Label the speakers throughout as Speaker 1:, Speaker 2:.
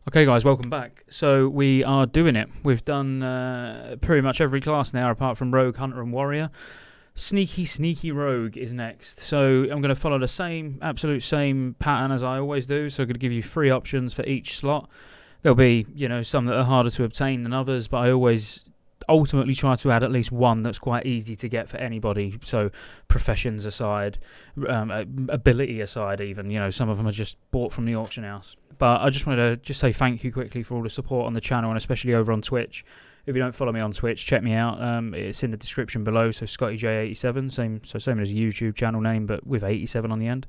Speaker 1: Okay guys, welcome back. So we are doing it. We've done pretty much every class now apart from Rogue, Hunter and Warrior. Sneaky Rogue is next. So I'm going to follow the absolute same pattern as I always do. So I'm going to give you 3 options for each slot. There'll be, some that are harder to obtain than others, but I always ultimately try to add at least one that's quite easy to get for anybody. So professions aside, ability aside even, some of them are just bought from the auction house. But I just wanted to say thank you quickly for all the support on the channel, and especially over on Twitch. If you don't follow me on Twitch, check me out. It's in the description below. So ScottyJ87, same as a YouTube channel name, but with 87 on the end.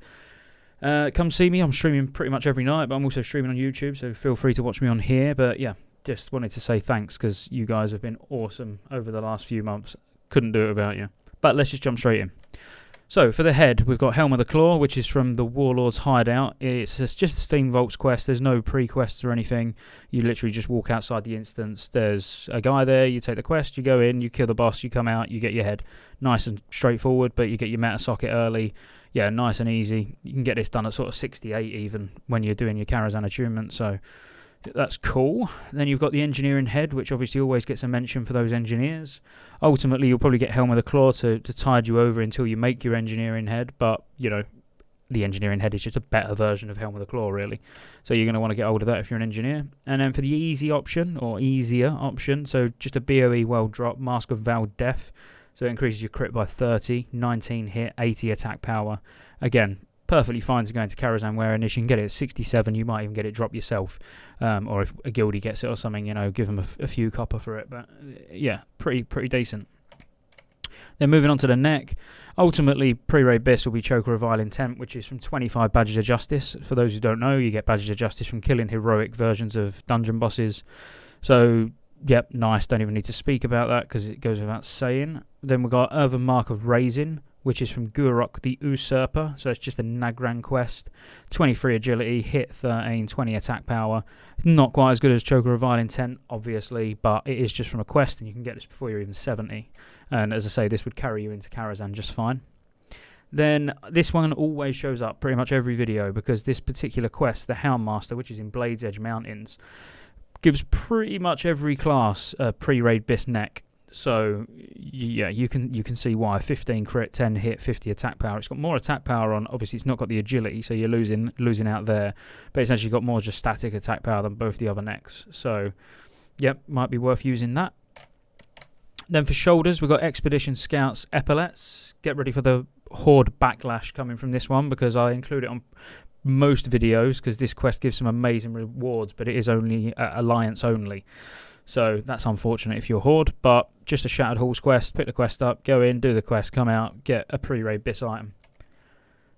Speaker 1: Come see me. I'm streaming pretty much every night, but I'm also streaming on YouTube, so feel free to watch me on here. But yeah, just wanted to say thanks because you guys have been awesome over the last few months. Couldn't do it without you. But let's just jump straight in. So, for the head, we've got Helm of the Claw, which is from the Warlord's Hideout. It's just a Steam Vaults quest. There's no pre-quests or anything. You literally just walk outside the instance. There's a guy there. You take the quest. You go in. You kill the boss. You come out. You get your head. Nice and straightforward, but you get your meta socket early. Yeah, nice and easy. You can get this done at sort of 68 even when you're doing your Karazhan attunement, so that's cool. Then you've got the Engineering Head, which obviously always gets a mention for those engineers. Ultimately, you'll probably get Helm of the Claw to tide you over until you make your Engineering Head, but, the Engineering Head is just a better version of Helm of the Claw, really. So you're going to want to get hold of that if you're an engineer. And then for the easier option, so just a BOE World Drop, Mask of Vowed Death. So it increases your crit by 30, 19 hit, 80 attack power. Again, perfectly fine to go into Karazhan wearing this. You can get it at 67. You might even get it drop yourself. Or if a guildie gets it or something, give them a few copper for it. But yeah, pretty decent. Then moving on to the neck. Ultimately, pre-raid Biss will be Choker of Vile Intent, which is from 25 Badges of Justice. For those who don't know, you get Badges of Justice from killing heroic versions of dungeon bosses. So, yep, nice. Don't even need to speak about that because it goes without saying. Then we've got Earthen Mark of Raising, which is from Gurok the Usurper. So it's just a Nagran quest. 23 agility, hit 13, 20 attack power. Not quite as good as Choker of Vile Intent, obviously, but it is just from a quest, and you can get this before you're even 70. And as I say, this would carry you into Karazhan just fine. Then this one always shows up pretty much every video because this particular quest, the Houndmaster, which is in Blades Edge Mountains, gives pretty much every class a pre-raid Biss neck. So yeah, you can see why. 15 crit, 10 hit, 50 attack power. It's got more attack power on. Obviously, it's not got the agility, so you're losing out there. But it's actually got more just static attack power than both the other necks. So yep, might be worth using that. Then for shoulders, we've got Expedition Scouts Epaulets. Get ready for the Horde backlash coming from this one because I include it on most videos because this quest gives some amazing rewards, but it is only Alliance only. So that's unfortunate if you're Horde, but just a Shattered Halls quest. Pick the quest up, go in, do the quest, come out, get a pre-raid Biss item.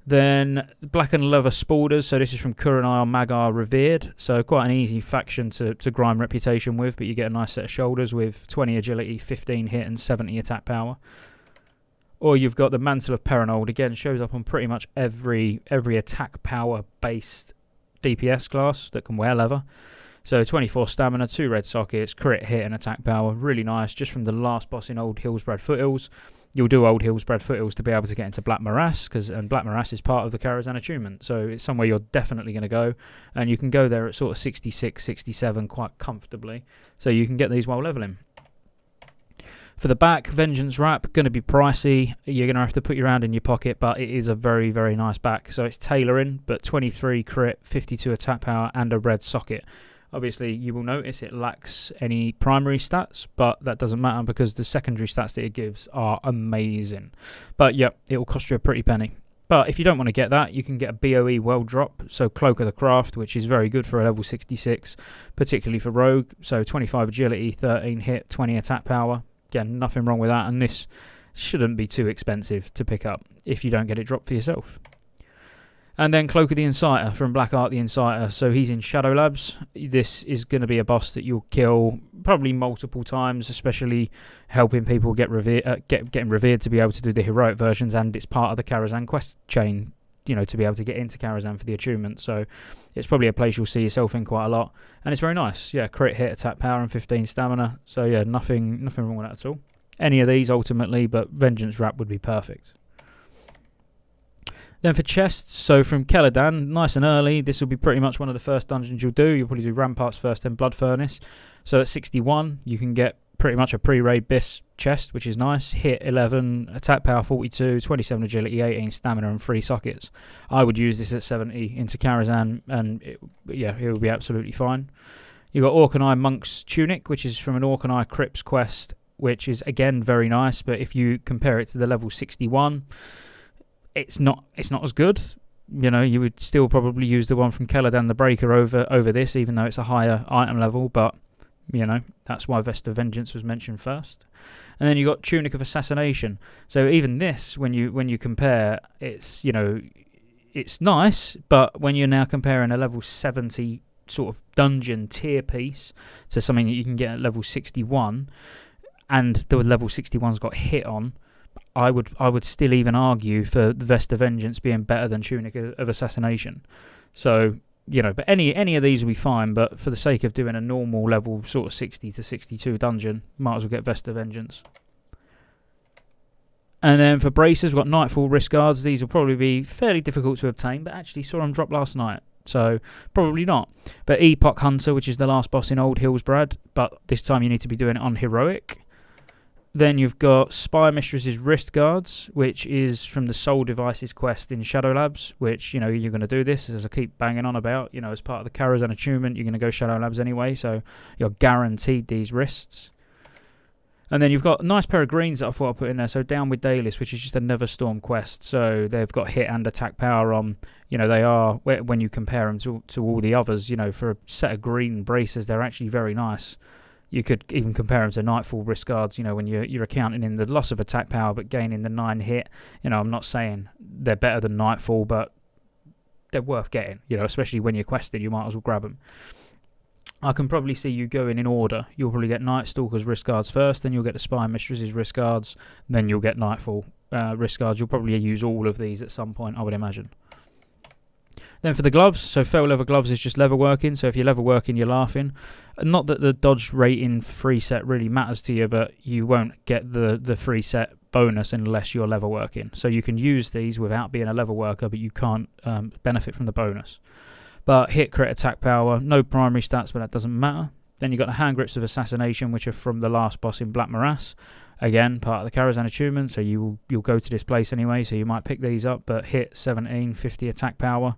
Speaker 1: Then Blackened Leather Spalders. So this is from Kuranai Magar Revered. So quite an easy faction to grind reputation with, but you get a nice set of shoulders with 20 agility, 15 hit, and 70 attack power. Or you've got the Mantle of Perinold. Again, shows up on pretty much every attack power based DPS class that can wear leather. So 24 stamina, 2 red sockets, crit, hit, and attack power. Really nice, just from the last boss in Old Hillsbrad Foothills. You'll do Old Hillsbrad Foothills to be able to get into Black Morass, and Black Morass is part of the Karazhan attunement. So it's somewhere you're definitely going to go. And you can go there at sort of 66, 67 quite comfortably. So you can get these while leveling. For the back, Vengeance Wrap, going to be pricey. You're going to have to put your hand in your pocket, but it is a very, very nice back. So it's tailoring, but 23 crit, 52 attack power, and a red socket. Obviously, you will notice it lacks any primary stats, but that doesn't matter because the secondary stats that it gives are amazing. But yep, it will cost you a pretty penny. But if you don't want to get that, you can get a BOE World Drop, so Cloak of the Craft, which is very good for a level 66, particularly for Rogue. So 25 agility, 13 hit, 20 attack power. Again, nothing wrong with that, and this shouldn't be too expensive to pick up if you don't get it dropped for yourself. And then Cloak of the Inciter from Black Art the Inciter. So he's in Shadow Labs. This is going to be a boss that you'll kill probably multiple times, especially helping people getting revered to be able to do the heroic versions, and it's part of the Karazhan quest chain, to be able to get into Karazhan for the attunement. So it's probably a place you'll see yourself in quite a lot. And it's very nice. Yeah, crit, hit, attack power, and 15 stamina. So yeah, nothing wrong with that at all. Any of these ultimately, but Vengeance Wrap would be perfect. Then for chests, so from Celadan, nice and early, this will be pretty much one of the first dungeons you'll do. You'll probably do Ramparts first, then Blood Furnace. So at 61, you can get pretty much a pre-raid Biss chest, which is nice. Hit 11, attack power 42, 27 agility, 18 stamina, and 3 sockets. I would use this at 70 into Karazhan, and it will be absolutely fine. You've got Orkney Monk's Tunic, which is from an Orkney Crypts quest, which is again very nice, but if you compare it to the level 61, it's not as good. You know, you would still probably use the one from Celadan the Breaker over this, even though it's a higher item level, but you know, that's why Vest of Vengeance was mentioned first. And then you got Tunic of Assassination. So even this, when you compare, it's, you know, it's nice, but when you're now comparing a level 70 sort of dungeon tier piece to something that you can get at level 61, and the level 61's got hit on, I would still even argue for the Vest of Vengeance being better than Tunic of Assassination. So, you know, but any of these will be fine, but for the sake of doing a normal level sort of 60 to 62 dungeon, might as well get Vest of Vengeance. And then for bracers, we've got Nightfall wrist guards. These will probably be fairly difficult to obtain, but actually saw them drop last night, so probably not. But Epoch Hunter, which is the last boss in Old Hillsbrad, but this time you need to be doing it on Heroic. Then you've got Spy Mistress's wrist guards, which is from the Soul Devices quest in Shadow Labs, which, you know, you're going to do this, as I keep banging on about, you know, as part of the Karazhan attunement, you're going to go Shadow Labs anyway, so you're guaranteed these wrists. And then you've got a nice pair of greens that I thought I'd put in there, so Down with Dayless, which is just a Neverstorm quest, so they've got hit and attack power on, you know, they are, when you compare them to all the others, you know, for a set of green bracers, they're actually very nice. You could even compare them to Nightfall wrist guards, you know, when you're accounting in the loss of attack power but gaining the 9 hit. You know, I'm not saying they're better than Nightfall, but they're worth getting, you know, especially when you're questing, you might as well grab them. I can probably see you going in order. You'll probably get Night Stalker's wrist guards first, then you'll get the Spy Mistress's wrist guards, then you'll get Nightfall wrist guards. You'll probably use all of these at some point, I would imagine. Then for the gloves, so fell leather gloves is just leather working, so if you're leather working, you're laughing. Not that the dodge rating free set really matters to you, but you won't get the free set bonus unless you're leather working. So you can use these without being a leather worker, but you can't benefit from the bonus. But hit, crit, attack power, no primary stats, but that doesn't matter. Then you've got the hand grips of assassination, which are from the last boss in Black Morass. Again, part of the Karazhan attunement, so you'll go to this place anyway, so you might pick these up, but hit 17, 50 attack power,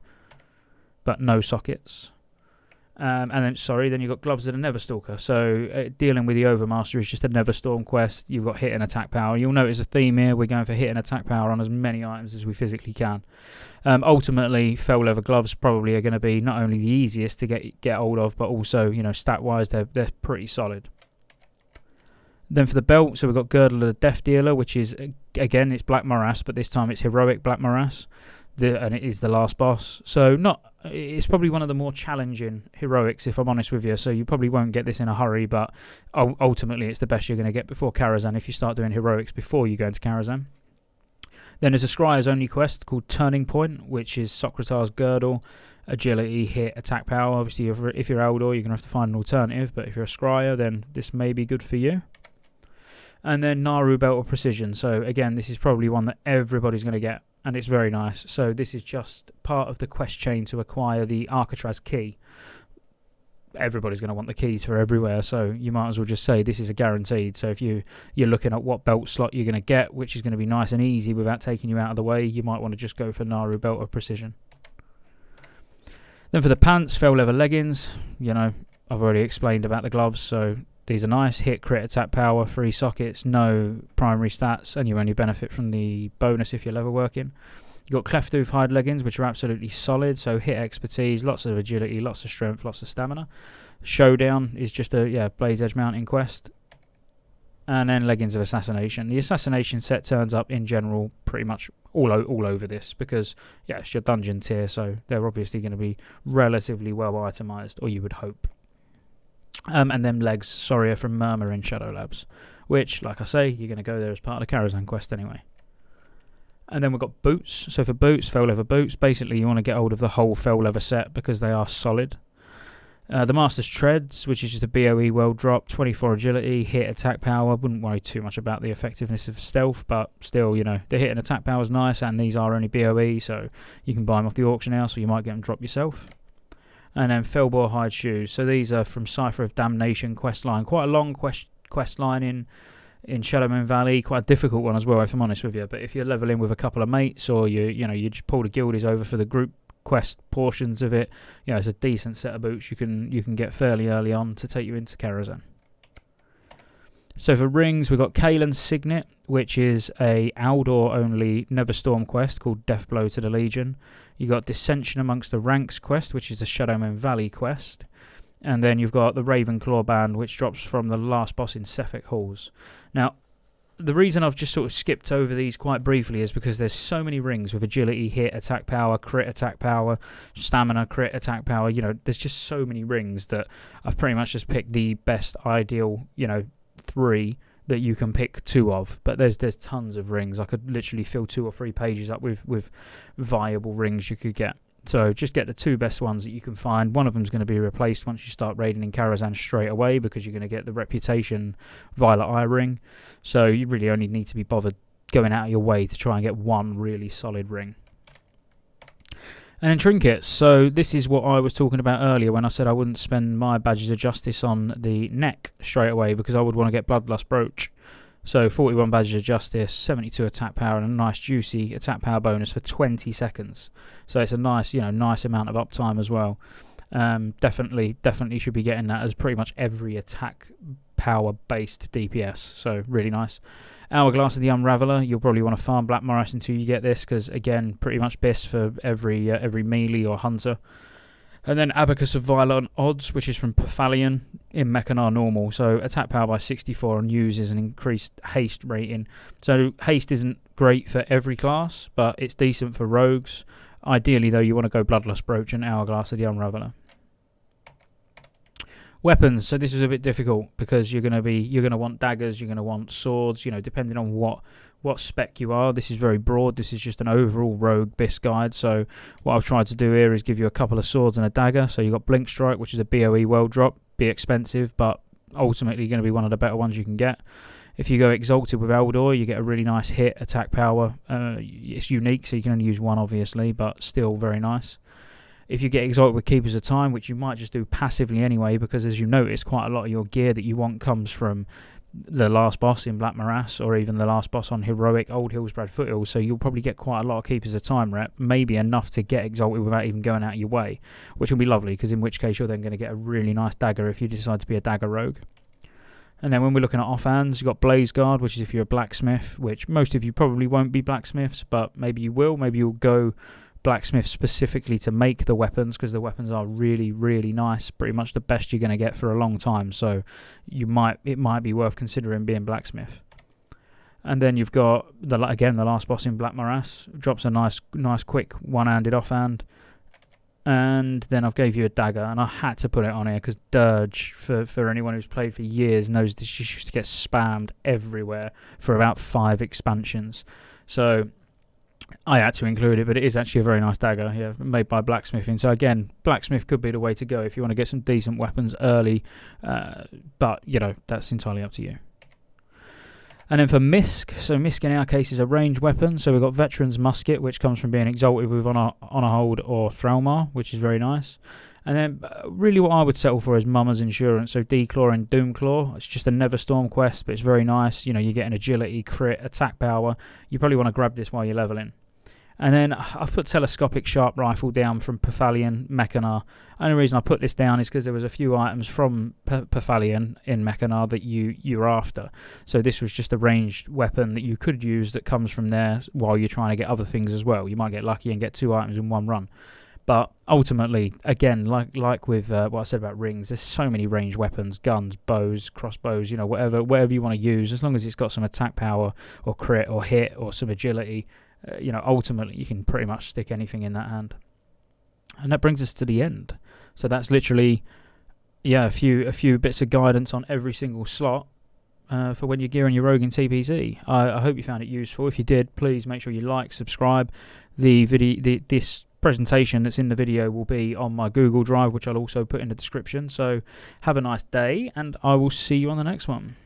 Speaker 1: but no sockets. And then you've got Gloves of the Neverstalker. So dealing with the Overmaster is just a Neverstorm quest. You've got hit and attack power. You'll notice a theme here. We're going for hit and attack power on as many items as we physically can. Ultimately, fell leather gloves probably are going to be not only the easiest to get hold of, but also, you know, stat-wise, they're pretty solid. Then for the belt, so we've got Girdle of the Death Dealer, which is, again, it's Black Morass, but this time it's Heroic Black Morass. And it is the last boss. So it's probably one of the more challenging heroics, if I'm honest with you. So you probably won't get this in a hurry, but ultimately it's the best you're going to get before Karazhan if you start doing heroics before you go into Karazhan. Then there's a Scryer's only quest called Turning Point, which is Socratar's Girdle, agility, hit, attack power. Obviously, if you're Eldor, you're going to have to find an alternative, but if you're a Scryer, then this may be good for you. And then Naru Belt of Precision. So again, this is probably one that everybody's going to get, and it's very nice. So this is just part of the quest chain to acquire the Alcatraz key. Everybody's going to want the keys for everywhere, so you might as well just say this is a guaranteed. So if you're looking at what belt slot you're going to get, which is going to be nice and easy without taking you out of the way, you might want to just go for Naru Belt of Precision. Then for the pants, fell leather leggings. You know, I've already explained about the gloves, so these are nice. Hit, crit, attack power, 3 sockets, no primary stats, and you only benefit from the bonus if you're leather working. You've got Clefdoof hide leggings, which are absolutely solid, so hit expertise, lots of agility, lots of strength, lots of stamina. Showdown is just a Blaze Edge mounting quest. And then leggings of assassination. The assassination set turns up in general pretty much all over this because, yeah, it's your dungeon tier, so they're obviously going to be relatively well itemized, or you would hope. And then legs, Soria from Murmur in Shadow Labs, which, like I say, you're going to go there as part of the Karazhan quest anyway. And then we've got boots. So for boots, fell leather boots, basically you want to get hold of the whole fell leather set because they are solid. The Master's Treads, which is just a BOE world drop, 24 agility, hit attack power. Wouldn't worry too much about the effectiveness of stealth, but still, you know, the hit and attack power is nice, and these are only BOE, so you can buy them off the auction house, or you might get them drop yourself. And then Felbor Hide Shoes. So these are from Cypher of Damnation quest line. Quite a long quest line in Shadowmoon Valley. Quite a difficult one as well, if I'm honest with you. But if you're leveling with a couple of mates, or you just pull the guildies over for the group quest portions of it, you know, it's a decent set of boots you can get fairly early on to take you into Karazhan. So for rings, we've got Kaelin's Signet, which is a Aldor only Neverstorm quest called Deathblow to the Legion. You got Dissension Amongst the Ranks quest, which is a Shadowmoon Valley quest. And then you've got the Ravenclaw band, which drops from the last boss in Sefik Halls. Now, the reason I've just sort of skipped over these quite briefly is because there's so many rings with agility, hit, attack power, crit attack power, stamina, crit attack power. You know, there's just so many rings that I've pretty much just picked the best ideal, you know, 3 that you can pick 2 of. But there's tons of rings. I could literally fill 2 or 3 pages up with viable rings you could get. So just get the 2 best ones that you can find. One of them is going to be replaced once you start raiding in Karazhan straight away, because you're going to get the Reputation Violet Eye ring. So you really only need to be bothered going out of your way to try and get 1 really solid ring. And then Trinkets. So this is what I was talking about earlier when I said I wouldn't spend my Badges of Justice on the neck straight away, because I would want to get Bloodlust Brooch. So 41 Badges of Justice, 72 attack power, and a nice juicy attack power bonus for 20 seconds. So it's a nice, you know, nice amount of uptime as well. Definitely should be getting that as pretty much every attack power based DPS. So really nice. Hourglass of the Unraveler. You'll probably want to farm Black Morass until you get this, because again, pretty much best for every melee or hunter. And then Abacus of Violent Odds, which is from Perfalion in Mechanar normal. So attack power by 64 and uses an increased haste rating. So haste isn't great for every class, but it's decent for rogues. Ideally, though, you want to go Bloodlust Brooch and Hourglass of the Unraveler. Weapons. So this is a bit difficult, because you're going to want daggers, you're going to want swords, you know, depending on what spec you are. This is very broad. This is just an overall rogue BIS guide. So what I've tried to do here is give you a couple of swords and a dagger. So you've got Blink Strike, which is a BOE world drop. Be expensive, but ultimately going to be one of the better ones you can get. If you go Exalted with Eldor, you get a really nice hit, attack power. It's unique, so you can only use 1, obviously, but still very nice. If you get Exalted with Keepers of Time, which you might just do passively anyway, because as you notice, quite a lot of your gear that you want comes from the last boss in Black Morass, or even the last boss on Heroic Old Hillsbrad Foothills, so you'll probably get quite a lot of Keepers of Time rep, maybe enough to get Exalted without even going out of your way, which will be lovely, because in which case you're then going to get a really nice dagger if you decide to be a dagger rogue. And then when we're looking at offhands, you've got Blaze Guard, which is if you're a blacksmith, which most of you probably won't be blacksmiths, but maybe you will. Maybe you'll go blacksmith specifically to make the weapons, because the weapons are really, really nice. Pretty much the best you're going to get for a long time. So it might be worth considering being blacksmith. And then you've got, the last boss in Black Morass. Drops a nice quick one-handed offhand. And then I've gave you a dagger, and I had to put it on here because Dirge, for anyone who's played for years, knows this used to get spammed everywhere for about 5 expansions. So I had to include it, but it is actually a very nice dagger, yeah, made by blacksmithing. So again, blacksmith could be the way to go if you want to get some decent weapons early, but you know, that's entirely up to you. And then for Misk, so Misk in our case is a ranged weapon. So we've got Veteran's Musket, which comes from being Exalted with on a hold or Thralmar, which is very nice. And then really what I would settle for is Mama's Insurance, so Declaw and Doomclaw. It's just a Neverstorm quest, but it's very nice. You know, you're getting agility, crit, attack power. You probably want to grab this while you're leveling. And then I've put Telescopic Sharp Rifle down from Perfalion, Mechanar. Only reason I put this down is because there was a few items from Perfalion in Mechanar that you're after. So this was just a ranged weapon that you could use that comes from there while you're trying to get other things as well. You might get lucky and get 2 items in one run. But ultimately, again, like with what I said about rings, there's so many ranged weapons, guns, bows, crossbows, you know, whatever you want to use, as long as it's got some attack power or crit or hit or some agility. You know, ultimately you can pretty much stick anything in that hand. And that brings us to the end. So that's literally, yeah, a few bits of guidance on every single slot for when you're gearing your rogue in TBC. I hope you found it useful. If you did, please make sure you like, subscribe. This presentation that's in the video will be on my Google Drive, which I'll also put in the description. So have a nice day, and I will see you on the next one.